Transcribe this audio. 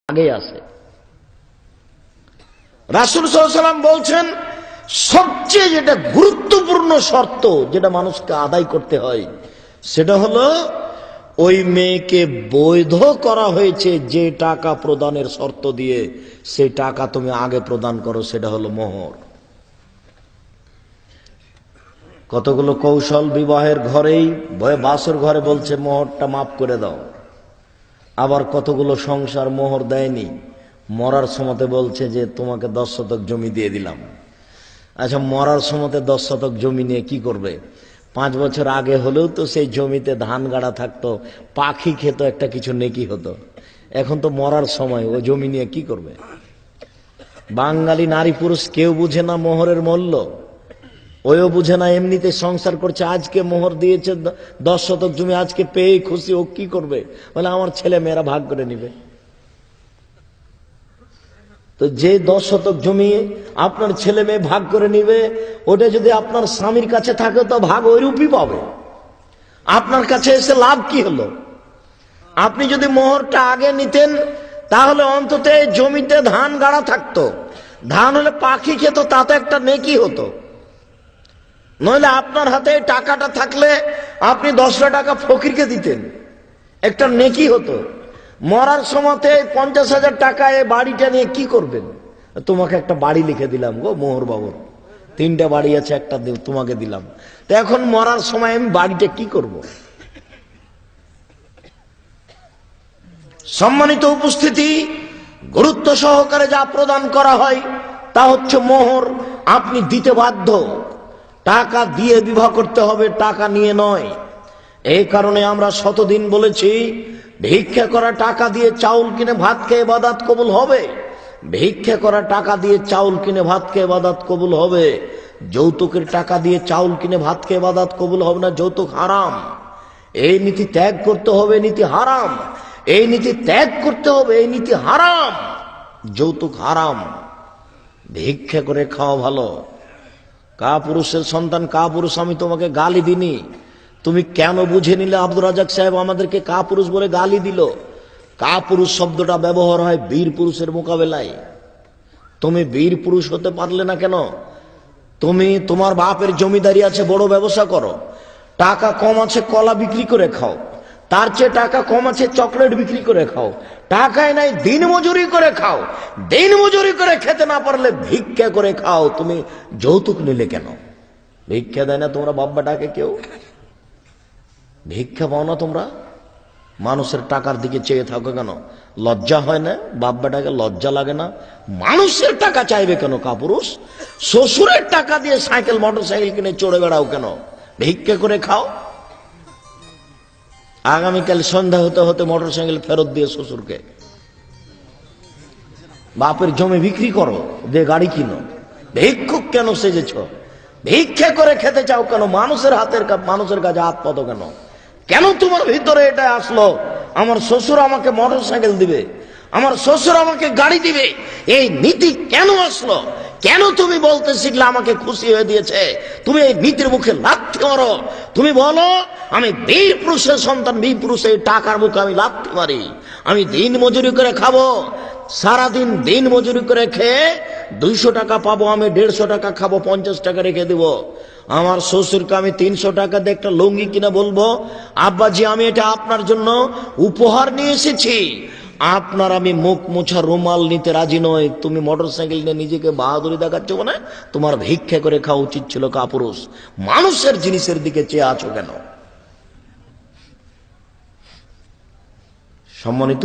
আগে আছে। রাসূল সাল্লাল্লাহু আলাইহি ওয়াসাল্লাম বলছেন, সবচেয়ে যেটা গুরুত্বপূর্ণ শর্ত যেটা মানুষকে আদায় করতে হয় সেটা হলো ওই মেয়েকে বৈধ করা হয়েছে যে টাকা প্রদানের শর্ত দিয়ে, সেই টাকা তুমি আগে প্রদান করো, সেটা হলো মোহর। কতগুলো কৌশল বিবাহের ঘরেই বাসর ঘরে বলছে মোহরটা মাফ করে দাও, আবার কতগুলো সংসার মোহর দেয়নি, মরার সময়তে বলছে যে তোমাকে 10 শতক জমি দিয়ে দিলাম। আচ্ছা, মরার সময়তে 10 শতক জমি নিয়ে কি করবে? 5 বছর আগে হলেও তো সেই জমিতে ধান গাড়া থাকতো, পাখি খেত, একটা কিছু নেকি হতো। এখন তো মরার সময়, ও জমি নিয়ে কি করবে? বাঙালি নারী পুরুষ কেউ বুঝে না মোহরের মূল্য, ওইও বুঝে না, এমনিতে সংসার করছে। আজকে মোহর দিয়েছে 10 শতক জমি, আজকে পেয়ে খুশি, ও কি করবে? বলে আমার ছেলে মেয়েরা ভাগ করে নিবে। তো যে 10 শতক জমি আপনার ছেলে মেয়ে ভাগ করে নিবে, ওটা যদি আপনার স্বামীর কাছে থাকে তো ভাগ ওইরূপই পাবে। আপনার কাছে এসে লাভ কি হলো? আপনি যদি মোহরটা আগে নিতেন তাহলে অন্তত জমিতে ধান গাড়া থাকতো, ধান হলে পাখি খেত, তাতে একটা নেকি হতো। নইলে আপনার হাতে টাকাটা থাকলে আপনি 10টা টাকা ফকিরকে দিতেন, একটা নেকি হতো। মরার সময়তে 50,000 টাকা এই বাড়িটা নিয়ে কি করবেন? তোমাকে একটা বাড়ি লিখে দিলাম গো মোহর বাবুর, 3টা বাড়ি আছে, একটা তোমাকে দিলাম। তো এখন মরার সময় আমি বাড়িটা কি করব? সম্মানিত উপস্থিতি, গুরুত্ব সহকারে যা প্রদান করা হয় তা হচ্ছে মোহর। আপনি দিতে বাধ্য, টাকা দিয়ে বিবাহ করতে হবে, টাকা নিয়ে নয়। এই কারণে আমরা শতদিন বলেছি, ভিক্ষা করা টাকা দিয়ে চাউল কিনে ভাত খেয়ে ইবাদত কবুল হবে। ভিক্ষা করা টাকা দিয়ে চাউল কিনে ভাত খেয়ে ইবাদত কবুল হবে। যৌতুকের টাকা দিয়ে চাউল কিনে ভাত খেয়ে ইবাদত কবুল হবে না, যৌতুক হারাম। এই নীতি ত্যাগ করতে হবে, নীতি হারাম। এই নীতি ত্যাগ করতে হবে, এই নীতি হারাম। যৌতুক হারাম, ভিক্ষা করে খাওয়া ভালো। কা পুরুষের সন্তান, কা পুরুষ আমি তোমাকে গালি দিনি, তুমি কেন বুঝে নিলে? আব্দুর রাজাক সাহেব আমাদেরকে কা পুরুষ বলে গালি দিল। কা পুরুষ শব্দটা ব্যবহার হয় বীর পুরুষের মোকাবেলায়। তুমি বীর পুরুষ হতে পারলে না কেন? তুমি তোমার বাপের জমিদারি আছে, বড় ব্যবসা করো, টাকা কম আছে কলা বিক্রি করে খাও, তার চেয়ে টাকা কম আছে চকলেট বিক্রি করে খাও, টাকায় নাই দিন মজুরি করে খাও, দিন মজুরি করে খেতে না পারলে ভিক্ষা করে খাও। তুমি যৌতুক নিলে কেন? ভিক্ষা দেয় না তোমরা বাব্বাটাকে কেউ? ভিক্ষা পাও না তোমরা? মানুষের টাকার দিকে চেয়ে থাকো কেন? লজ্জা হয় না? বাব্বাটাকে লজ্জা লাগে না? মানুষের টাকা চাইবে কেন কাপুরুষ? শ্বশুরের টাকা দিয়ে সাইকেল মোটর সাইকেল কিনে চড়ে বেড়াও কেন? ভিক্ষা করে খাও। আগামীকাল সন্ধ্যা হতে হতে মোটর সাইকেল ফেরত দিয়ে শ্বশুরকে। বাপের জমি বিক্রি করো, দিয়ে গাড়ি কিনো। ভিক্ষুক কেন সেজেছ? ভিক্ষা করে খেতে চাও কেন? মানুষের মানুষের কাছে হাত পাতো কেন? কেন তোমার ভিতরে এটা আসলো আমার শ্বশুর আমাকে মোটর সাইকেল দিবে, আমার শ্বশুর আমাকে গাড়ি দিবে? এই নীতি কেন আসলো? কেন তুমি বলতে শিখলে আমাকে খুশি হয়ে দিয়েছে? তুমি এই নীতির মুখে লাথি মারো। তুমি বলো আমি বীর পুরুষের সন্তান, বীর পুরুষের টাকার মুখে আমি লাথি মারি। আমি দিন মজুরি করে খাবো, সারাদিন দিন মজুরি করে খেয়ে 200 টাকা পাবো, আমি 150 টাকা খাবো, 50 টাকা রেখে দিব। আমার শ্বশুরকে আমি 300 টাকা দিয়ে একটা লুঙ্গি কিনে বলবো, আব্বাজি আমি এটা আপনার জন্য উপহার নিয়ে এসেছি। আপনার আমি মুখ মোছা রুমাল নিতে রাজি নই। তুমি মোটর সাইকেল নিয়ে নিজেকে বাহাদুরি দেখাচ্ছ, মানে তোমার ভিক্ষা করে খাওয়া উচিত ছিল কাপুরুষ। মানুষের জিনিসের দিকে চেয়ে আছো কেন? সম্মানিত